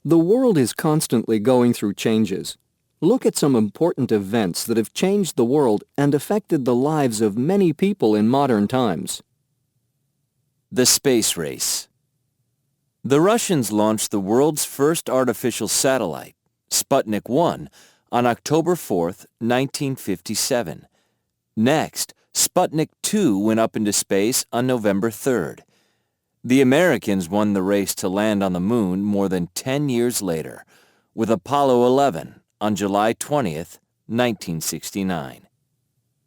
The world is constantly going through changes. Look at some important events that have changed the world and affected the lives of many people in modern times. The space race. The Russians launched the world's first artificial satellite, Sputnik-1, on October 4, 1957. Next, Sputnik-2 went up into space on November 3rd. The Americans won the race to land on the moon more than 10 years later, with Apollo 11 on July 20th, 1969.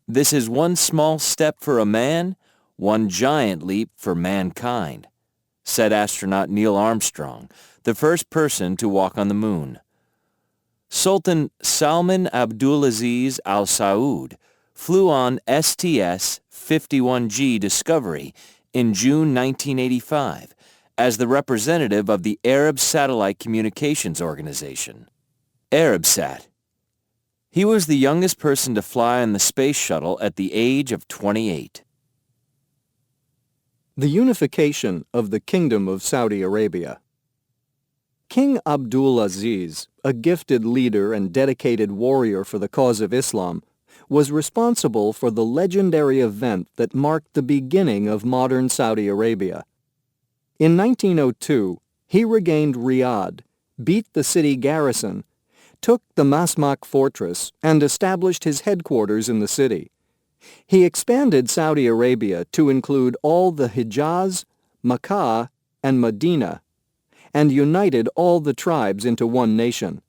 This is one small step for a man, one giant leap for mankind, said astronaut Neil Armstrong, the first person to walk on the moon. Sultan Salman Abdulaziz Al Saud flew on STS-51G Discovery in June 1985 as the representative of the Arab Satellite Communications Organization, Arabsat. He was the youngest person to fly on the space shuttle at the age of 28. The unification of the Kingdom of Saudi Arabia. King Abdul Aziz, a gifted leader and dedicated warrior for the cause of Islam, was responsible for the legendary event that marked the beginning of modern Saudi Arabia. In 1902, he regained Riyadh, beat the city garrison, took the Masmak fortress, and established his headquarters in the city. He expanded Saudi Arabia to include all the Hijaz, Makkah, and Medina, and united all the tribes into one nation.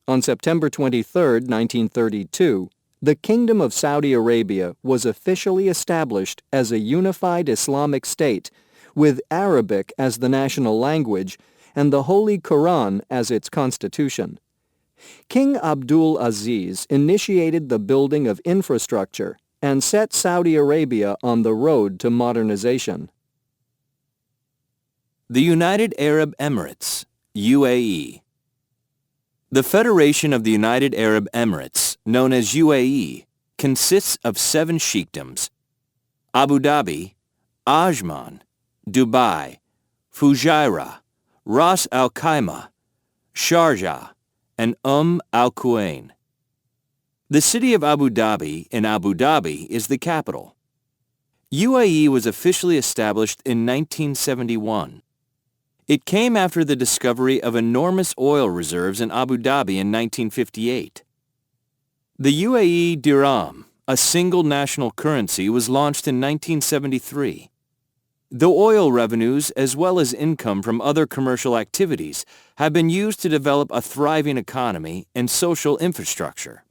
On September 23, 1932, the Kingdom of Saudi Arabia was officially established as a unified Islamic state, with Arabic as the national language and the Holy Quran as its constitution. King Abdul Aziz initiated the building of infrastructure and set Saudi Arabia on the road to modernization. The United Arab Emirates, UAE. The Federation of the United Arab Emirates, known as UAE, consists of 7 sheikdoms: Abu Dhabi, Ajman, Dubai, Fujairah, Ras Al Khaimah, Sharjah, and Al Quwain. The city of Abu Dhabi in Abu Dhabi is the capital. UAE was officially established in 1971. It came after the discovery of enormous oil reserves in Abu Dhabi in 1958. The UAE dirham, a single national currency, was launched in 1973. The oil revenues, as well as income from other commercial activities, have been used to develop a thriving economy and social infrastructure.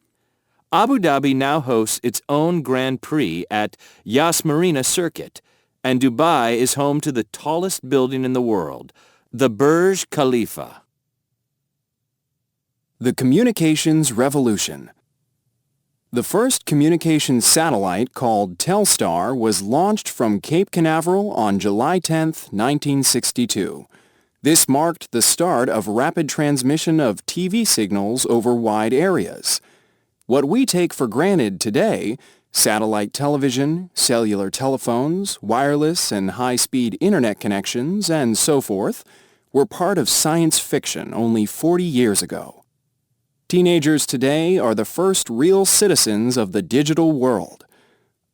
Abu Dhabi now hosts its own Grand Prix at Yas Marina Circuit, and Dubai is home to the tallest building in the world, the Burj Khalifa. The Communications Revolution. The first communications satellite, called Telstar, was launched from Cape Canaveral on July 10, 1962. This marked the start of rapid transmission of TV signals over wide areas. What we take for granted today, satellite television, cellular telephones, wireless and high-speed internet connections, and so forth, were part of science fiction only 40 years ago. Teenagers today are the first real citizens of the digital world.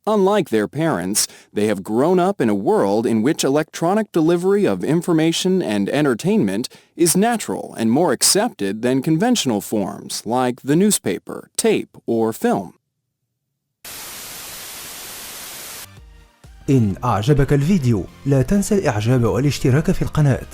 Unlike their parents, they have grown up in a world in which electronic delivery of information and entertainment is natural and more accepted than conventional forms like the newspaper, tape, or film. إن أعجبك الفيديو لا تنسى الإعجاب والاشتراك في القناة.